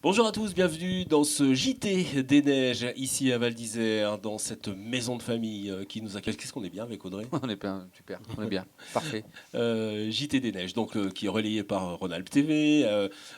Bonjour à tous, bienvenue dans ce JT des Neiges, ici à Val d'Isère, dans cette maison de famille qui nous accueille. Qu'est-ce qu'on est bien avec Audrey? On est bien, super, on est bien, parfait. JT des Neiges, donc qui est relayé par Rhône-Alpes TV,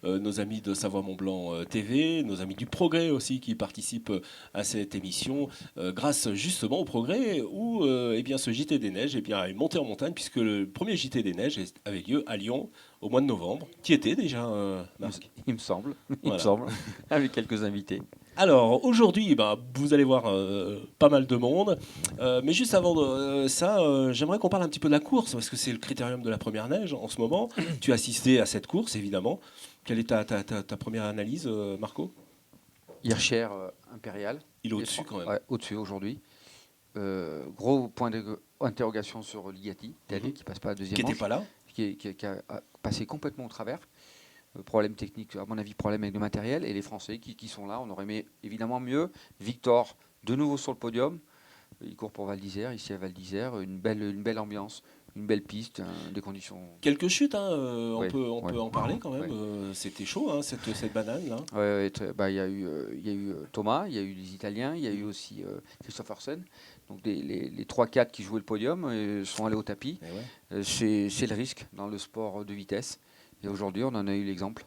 nos amis de Savoie-Mont-Blanc TV, nos amis du Progrès aussi qui participent à cette émission, grâce justement au Progrès où eh bien, ce JT des Neiges est monté en montagne puisque le premier JT des Neiges avait lieu à Lyon au mois de novembre. Qui était déjà, Marc? Il me semble, Voilà. avec quelques invités. Alors aujourd'hui, vous allez voir pas mal de monde. Mais juste avant ça, j'aimerais qu'on parle un petit peu de la course, parce que c'est le critérium de la première neige en ce moment. Tu as assisté à cette course, évidemment. Quelle est ta première analyse, Marco? Hircher Impérial. Il est au-dessus quand même. Ouais, au-dessus aujourd'hui. Gros point d'interrogation sur Ligati, qui passe pas à la deuxième Qui n'était manche, pas là. qui a passé complètement au travers. Problème technique, à mon avis, problème avec le matériel. Et les Français qui sont là, on aurait aimé évidemment mieux. Victor, de nouveau sur le podium. Il court pour Val d'Isère, ici à Val d'Isère. Une belle ambiance, une belle piste, des conditions. Quelques chutes, hein, Ouais, on peut en parler quand même. ouais. C'était chaud, hein, cette banane là. Il y a eu Thomas, il y a eu les Italiens, il y a eu aussi Christophersen. Donc les 3-4 qui jouaient le podium sont allés au tapis. Eh ouais. C'est le risque dans le sport de vitesse. Et aujourd'hui, on en a eu l'exemple.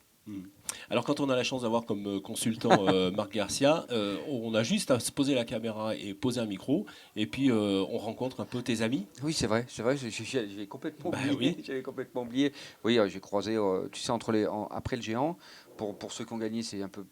Alors quand on a la chance d'avoir comme consultant Marc Garcia, on a juste à se poser la caméra et poser un micro, et puis on rencontre un peu tes amis. Oui, c'est vrai, j'ai complètement Bah oublié. oui. J'avais complètement oublié. Oui, j'ai croisé, tu sais, après le géant, pour ceux qui ont gagné, c'est un peu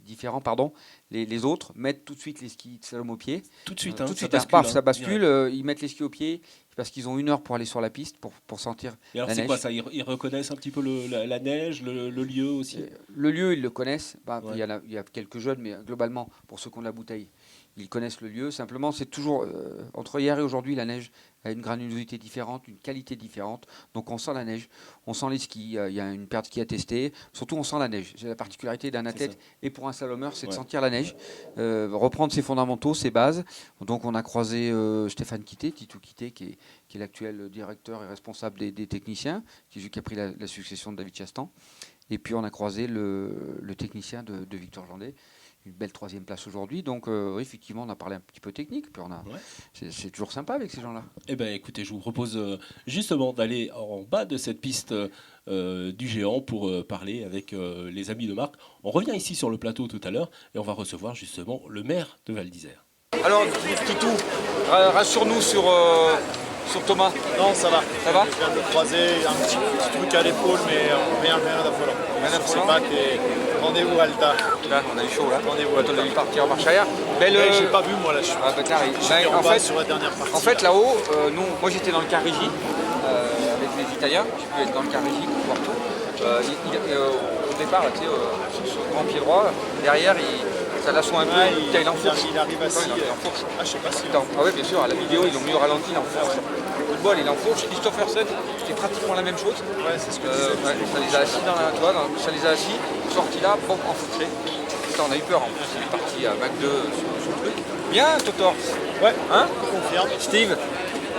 différent, pardon. Les autres mettent tout de suite les skis de slalom au pied. Tout de suite, Tout de ça suite, bascule. paf, Hein, ça bascule. direct. Ils mettent les skis au pied parce qu'ils ont 1 heure pour aller sur la piste, pour sentir Et alors la c'est neige. quoi ça? Ils reconnaissent un petit peu la neige, le lieu aussi? Le lieu, ils le connaissent. Ouais. Il y a quelques jeunes, mais globalement, pour ceux qui ont de la bouteille, ils connaissent le lieu. Simplement, c'est toujours, entre hier et aujourd'hui, la neige a une granulosité différente, une qualité différente. Donc on sent la neige, on sent les skis. Il y a une paire de skis à tester. Surtout, on sent la neige. C'est la particularité d'un athlète et pour un slalomeur, c'est de sentir la neige, reprendre ses fondamentaux, ses bases. Donc on a croisé Stéphane Quitté, Titou Quitté, qui est l'actuel directeur et responsable des techniciens, qui a pris la succession de David Chastan. Et puis on a croisé le technicien de Victor Jandet, une belle 3e place aujourd'hui. Donc oui, effectivement, on a parlé un petit peu technique. Puis c'est toujours sympa avec ces gens-là. Eh bien écoutez, je vous propose justement d'aller en bas de cette piste du géant pour parler avec les amis de Marc. On revient ici sur le plateau tout à l'heure et on va recevoir justement le maire de Val d'Isère. Alors, Titou, rassure-nous sur Thomas. Non, ça va. Ça va? Je viens de le croiser, un petit truc à l'épaule, mais rien d'affolant. Rien Sur ses d'affolant. pattes et rendez-vous Alta. Là, on a eu chaud là. Rendez-vous On a dû partir en marche arrière. J'ai pas vu moi là, je suis J'étais en bas sur la dernière partie. En fait, là-haut, moi j'étais dans le car régie avec les Italiens. J'ai pu être dans le car régie pour voir tout. Au départ, là, tu sais, sur le grand pied droit, derrière, ça l'assaut un peu. Ouais, Il enfourche. il arrive assis. Il enfourche. Ah, je sais pas si. Ah oui, bien sûr, à la vidéo, ils l'ont mis au ralenti, il enfourche. Le bol, il enfourche. Christophersen, c'était pratiquement la même chose. Ouais, c'est ce que tu disais. Ça les a assis ça les a assis, sorti là, bon, enfourché. Putain, on a eu peur en plus, il est parti à Mac 2 sur le truc. Bien, Totor. Ouais, Hein? confirme. Steve.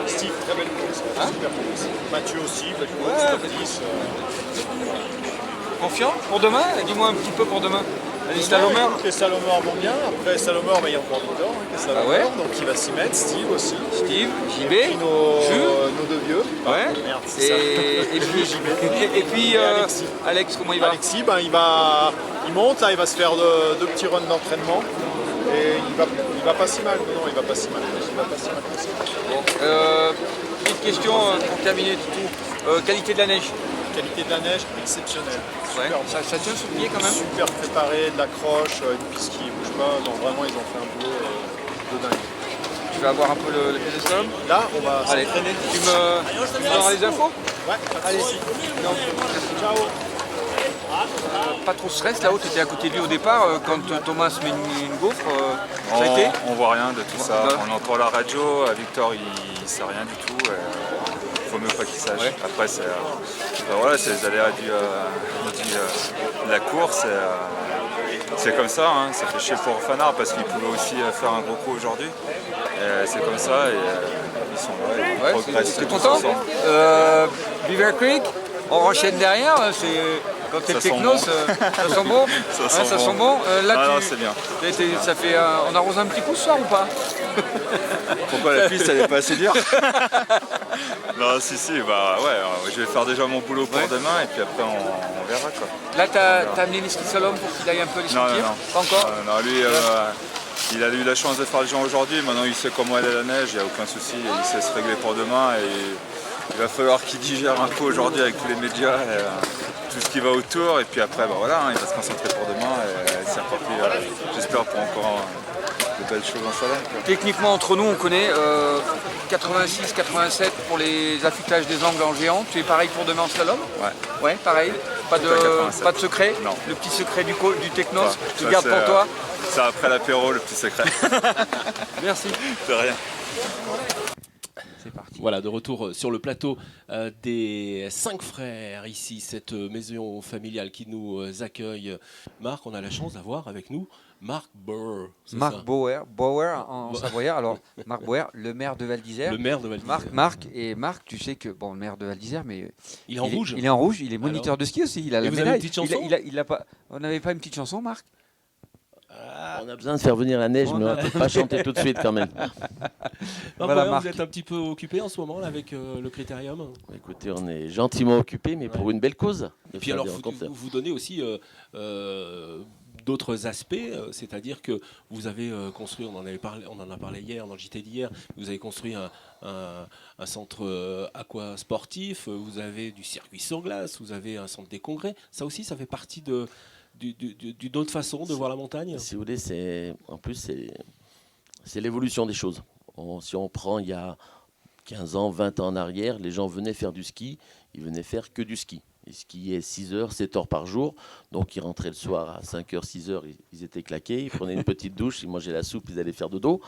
Steve, très belle course. Hein? Super course. Mathieu aussi, belle course, Ouais, top 10. Confiant pour demain? Dis-moi un petit peu pour demain. Les slalomers. Les slalomers vont bien. Après, slalomers, il y a encore Victor, qui est slalomeur, ouais. donc il va s'y mettre. Steve aussi. Steve, Et JB, puis nos Jules. deux vieux. Ouais. Merde, c'est ça. Et puis Alexis. Alex, comment il va? Alexis, il monte, là, il va se faire deux petits runs d'entraînement. Et il va pas si mal. Non, il va pas si mal. Il va pas si mal que ça. Bon, petite question pour terminer tout. Qualité de la neige. Qualité de la neige exceptionnelle. Ouais. Super, Ça tient sous le pied quand même. super préparé, de l'accroche, une piste qui bouge pas. Non, vraiment, ils ont fait un boulot de dingue. Tu vas avoir un peu le pied de slalom. Là, on va Allez, s'entraîner. tu me donneras les infos? Ouais, allez-y. Ciao. Pas trop de stress là-haut, tu étais à côté de lui au départ. Quand Thomas met une gaufre, ça a été? On voit rien de tout ça. Ouais. On entend la radio. Victor, il sait rien du tout. Faut mieux pas qu'il sache. Ouais. Après, c'est les aléas de la course. C'est comme ça. Hein. Ça fait chier pour Fanard parce qu'il pouvait aussi faire un gros coup aujourd'hui. C'est comme ça et ils sont là. Ils Ouais, progressent t'es tous content? ensemble. Beaver Creek, on enchaîne derrière. Cocktail Ça sent techno, bon. ça sent bon. Ça sent bon. Là, Ah tu- non, c'est bien. ça fait, on arrose un petit coup ce soir ou pas? Pourquoi la piste, elle est pas assez dure? Non, si, bah ouais, je vais faire déjà mon boulot pour Ouais. demain et puis après on verra quoi. Là, t'as amené les skis slalom pour qu'il aille un peu les Non, sentir? non. Pas encore? Non, lui, il a eu la chance de faire le gens aujourd'hui, maintenant il sait comment elle est la neige, il n'y a aucun souci, il sait se régler pour demain et il va falloir qu'il digère un peu aujourd'hui avec tous les médias, et, tout ce qui va autour et puis après bah, voilà, il va se concentrer pour demain et c'est reparti, j'espère pour encore de belles choses en salon. Techniquement, entre nous, on connaît 86, 87 pour les affûtages des angles en géant. Tu es pareil pour demain en slalom? Ouais. Ouais, pareil. Pas de 87. pas de secret? Non. Le petit secret du technos, Enfin, tu ça, le gardes c'est, pour toi? C'est après l'apéro, le petit secret. Merci. De rien. C'est parti. Voilà, de retour sur le plateau des 5 frères, ici, cette maison familiale qui nous accueille. Marc, on a la chance d'avoir avec nous Marc Bauer. c'est Marc ça Bauer en savoyard. Alors, Marc Bauer, le maire de Val d'Isère. Le maire de Val d'Isère. Marc, tu sais que, bon, le maire de Val d'Isère, mais. Il est en rouge. Il est en rouge, il est moniteur de ski aussi. Il a Et la vous avez médaille. une petite chanson Il a pas. On n'avait pas une petite chanson, Marc? On a besoin de faire venir la neige, mais on ne peut pas chanter tout de suite quand même. Marc Voilà, Bauer, Marc. vous êtes un petit peu occupé en ce moment là, avec le Critérium. Écoutez, on est gentiment occupé, mais pour une belle cause. Et puis alors, vous donnez aussi d'autres aspects, c'est-à-dire que vous avez construit, on en a parlé hier dans le JT d'hier, vous avez construit un centre aquasportif, vous avez du circuit sur glace, vous avez un centre des congrès. Ça aussi, ça fait partie d'une autre façon de voir la montagne. Si vous voulez, c'est l'évolution des choses. Si on prend il y a 15 ans, 20 ans en arrière, les gens venaient faire du ski, ils venaient faire que du ski. Ils skiaient 6 heures, 7 heures par jour. Donc, ils rentraient le soir à 5 heures, 6 heures, ils étaient claqués. Ils prenaient une petite douche, ils mangeaient la soupe, ils allaient faire dodo.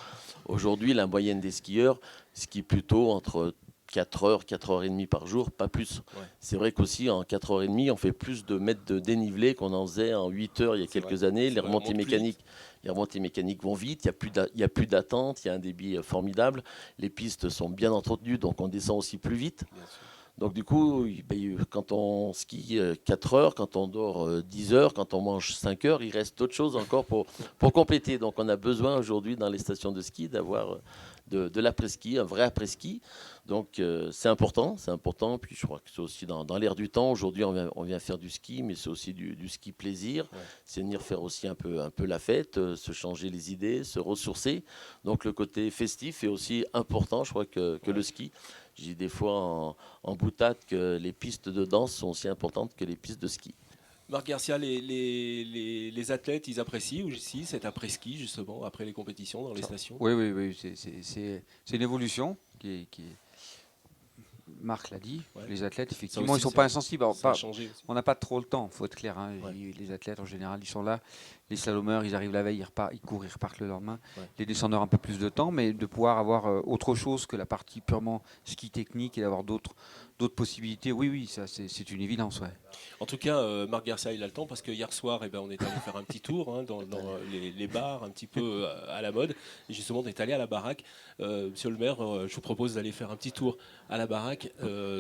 Aujourd'hui, la moyenne des skieurs skient plutôt entre 4 heures, 4 heures et demie par jour, pas plus. Ouais. C'est vrai qu'aussi, en 4 heures et demie, on fait plus de mètres de dénivelé qu'on en faisait en 8 heures il y a quelques années. Les remontées mécaniques vont vite, il n'y a plus d'attente, il y a un débit formidable. Les pistes sont bien entretenues, donc on descend aussi plus vite. Donc du coup, quand on skie 4 heures, quand on dort 10 heures, quand on mange 5 heures, il reste d'autres choses encore pour compléter. Donc on a besoin aujourd'hui dans les stations de ski d'avoir de l'après-ski, un vrai après-ski. Donc c'est important. Puis je crois que c'est aussi dans l'air du temps. Aujourd'hui, on vient faire du ski, mais c'est aussi du ski plaisir. Ouais. C'est venir faire aussi un peu la fête, se changer les idées, se ressourcer. Donc le côté festif est aussi important, je crois, que le ski. Je dis des fois en boutade que les pistes de danse sont aussi importantes que les pistes de ski. Marc Garcia, les athlètes, ils apprécient aussi cet après-ski, justement, après les compétitions dans les stations? Oui, c'est une évolution qui Marc l'a dit, les athlètes, effectivement, ils ne sont pas insensibles. Alors, on n'a pas trop le temps, il faut être clair. Hein. Ouais. Les athlètes, en général, ils sont là. Les slalomeurs, ils arrivent la veille, ils courent, ils repartent le lendemain. Ouais. Les descendeurs, un peu plus de temps, mais de pouvoir avoir autre chose que la partie purement ski technique et d'avoir d'autres possibilités, oui, ça, c'est une évidence. Ouais. En tout cas, Marc Garcia, il a le temps parce que hier soir, on est allé faire un petit tour dans les bars, un petit peu à la mode. Et justement, on est allé à la baraque. Monsieur le maire, je vous propose d'aller faire un petit tour à la baraque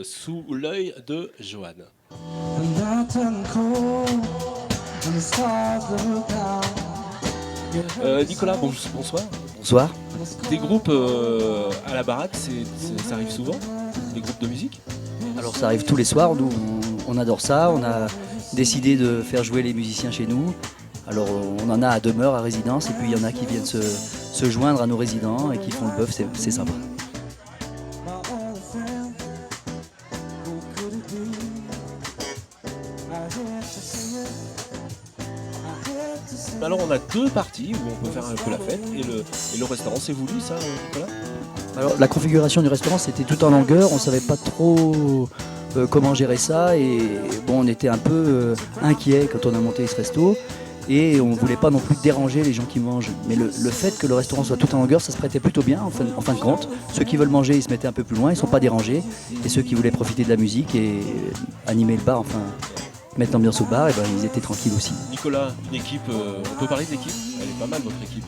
sous l'œil de Johan. Nicolas, bonsoir. Bonsoir. Des groupes à la baraque, ça arrive souvent? Des groupes de musique? Alors ça arrive tous les soirs, nous on adore ça, on a décidé de faire jouer les musiciens chez nous. Alors on en a à demeure, à résidence, et puis il y en a qui viennent se joindre à nos résidents et qui font le bœuf, c'est sympa. Alors on a deux parties où on peut faire un peu la fête et le restaurant, c'est voulu ça, Nicolas? Alors la configuration du restaurant, c'était tout en longueur, on ne savait pas trop comment gérer ça, et bon, on était un peu inquiets quand on a monté ce resto, et on ne voulait pas non plus déranger les gens qui mangent. Mais le fait que le restaurant soit tout en longueur, ça se prêtait plutôt bien en fin de compte. Ceux qui veulent manger, ils se mettaient un peu plus loin, ils ne sont pas dérangés, et ceux qui voulaient profiter de la musique et animer le bar, enfin mettre l'ambiance au bar, et ils étaient tranquilles aussi. Nicolas, une équipe, on peut parler d'équipe? Elle est pas mal votre équipe.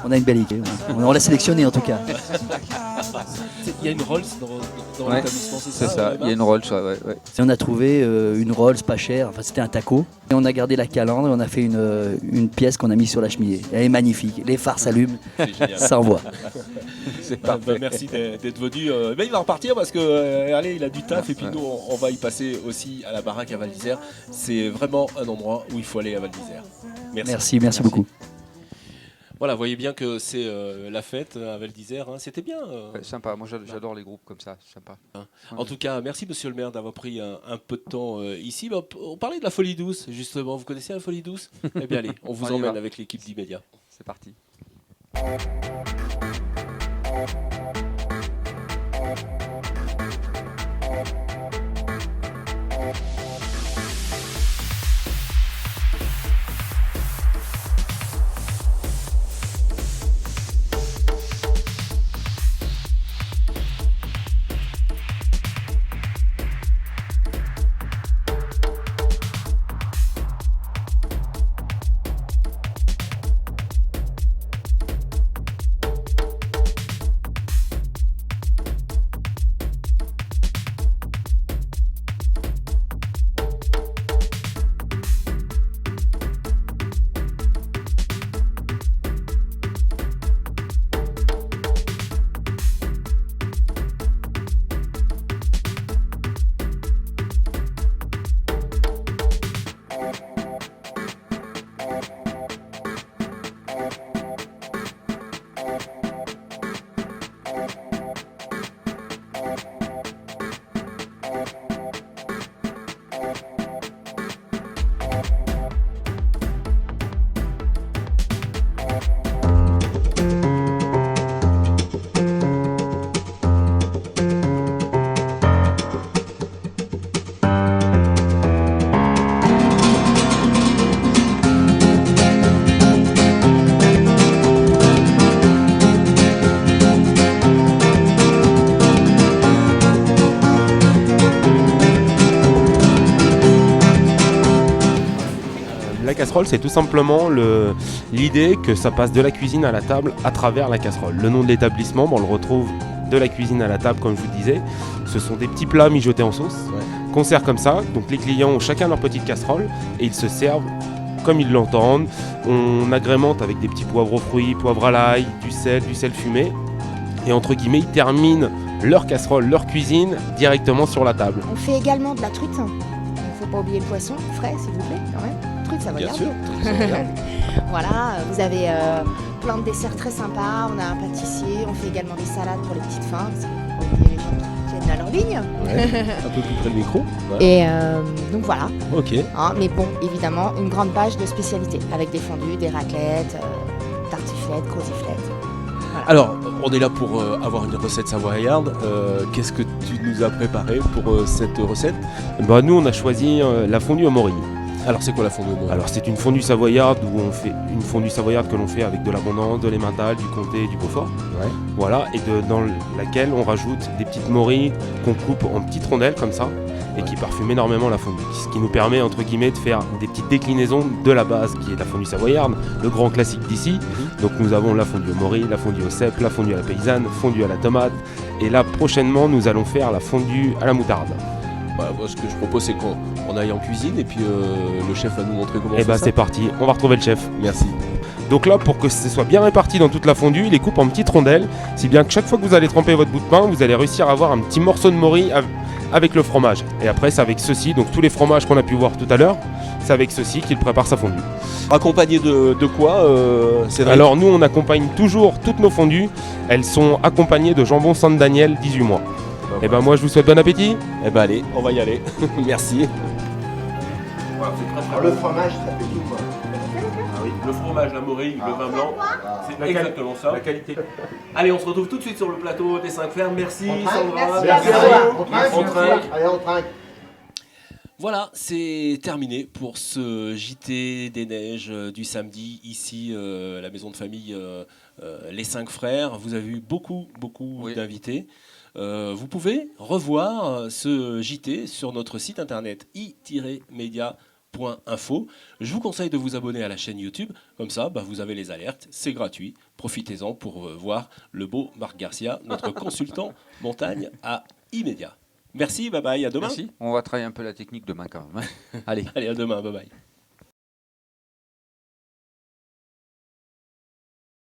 On a une belle équipe. On l'a sélectionné en tout cas. Il y a une Rolls dans Ouais, l'établissement, C'est ça, il y a une Rolls. Ouais. Et on a trouvé une Rolls pas chère, enfin c'était un taco. Et on a gardé la calandre et on a fait une pièce qu'on a mise sur la cheminée. Elle est magnifique, les phares s'allument, C'est génial. ça envoie. C'est Bah, parfait. merci d'être venu. Mais il va repartir parce que allez, il a du taf et puis nous on va y passer aussi à la baraque à Val d'Isère. C'est vraiment un endroit où il faut aller à Val d'Isère. Merci beaucoup. Voilà, vous voyez bien que c'est la fête à Val d'Isère. Hein. C'était bien. Ouais, sympa, moi j'adore les groupes comme ça, c'est sympa. En tout cas, merci Monsieur le maire d'avoir pris un peu de temps ici. Bah, on parlait de la Folie Douce, justement. Vous connaissez la Folie Douce? Eh bien allez, on vous On y emmène va. avec l'équipe d'Immédiat. C'est parti. La casserole, c'est tout simplement l'idée que ça passe de la cuisine à la table à travers la casserole. Le nom de l'établissement, on le retrouve de la cuisine à la table, comme je vous disais. Ce sont des petits plats mijotés en sauce, qu'on sert comme ça. Donc les clients ont chacun leur petite casserole et ils se servent comme ils l'entendent. On agrémente avec des petits poivres aux fruits, poivre à l'ail, du sel fumé. Et entre guillemets, ils terminent leur casserole, leur cuisine directement sur la table. On fait également de la truite. Il ne faut pas oublier le poisson frais, s'il vous plaît, quand même. Truite, ça va Bien garder. sûr. Voilà, vous avez plein de desserts très sympas. On a un pâtissier. On fait également des salades pour les petites fins. Parce qu'il faut pas oublier les gens qui viennent à leur ligne. Un peu plus près du micro. Ouais. Et donc voilà. Ok. Hein, mais bon, évidemment, une grande page de spécialités. Avec des fondus, des raclettes, tartiflettes, croziflettes. Alors, on est là pour avoir une recette savoyarde. Qu'est-ce que tu nous as préparé pour cette recette? Bah, nous, on a choisi la fondue au morille. Alors, c'est quoi la fondue au morille? Alors c'est une fondue savoyarde où on fait une fondue savoyarde que l'on fait avec de l'abondance, de l'emmental, du comté et du beaufort. Ouais. Voilà, et dans laquelle on rajoute des petites morilles qu'on coupe en petites rondelles comme ça et qui parfument énormément la fondue. Ce qui nous permet entre guillemets de faire des petites déclinaisons de la base qui est la fondue savoyarde, le grand classique d'ici. Donc nous avons la fondue au morille, la fondue au cèpe, la fondue à la paysanne, fondue à la tomate. Et là prochainement nous allons faire la fondue à la moutarde. Bah, moi, ce que je propose, c'est qu'on aille en cuisine et puis le chef va nous montrer comment Et on bah fait ça. c'est parti, on va retrouver le chef. Merci. Donc là, pour que ce soit bien réparti dans toute la fondue, il les coupe en petites rondelles, si bien que chaque fois que vous allez tremper votre bout de pain, vous allez réussir à avoir un petit morceau de morille avec le fromage. Et après, c'est avec ceci, donc tous les fromages qu'on a pu voir tout à l'heure, c'est avec ceci qu'il prépare sa fondue. Accompagné de quoi, Cédric? Alors nous, on accompagne toujours toutes nos fondues, elles sont accompagnées de jambon Saint-Daniel 18 mois. Et ben moi, je vous souhaite bon appétit. Eh ben allez, on va y aller. Merci. Le fromage, ça fait tout quoi. Ah oui, le fromage, la morille, le vin blanc, c'est exactement ça. La qualité. Allez, on se retrouve tout de suite sur le plateau des 5 Fermes. Merci On trinque, Sandra. merci à vous. On trinque, On trinque. Allez, on trinque. Voilà, c'est terminé pour ce JT des Neiges du samedi, ici, la maison de famille Les 5 Frères. Vous avez eu beaucoup Oui. d'invités. Vous pouvez revoir ce JT sur notre site internet i-media.fr. .info. Je vous conseille de vous abonner à la chaîne YouTube, comme ça vous avez les alertes, c'est gratuit. Profitez-en pour voir le beau Marc Garcia, notre consultant montagne à Immédiat. Merci, bye bye, à demain. Merci. On va travailler un peu la technique demain quand même. Allez. Allez, à demain, bye bye.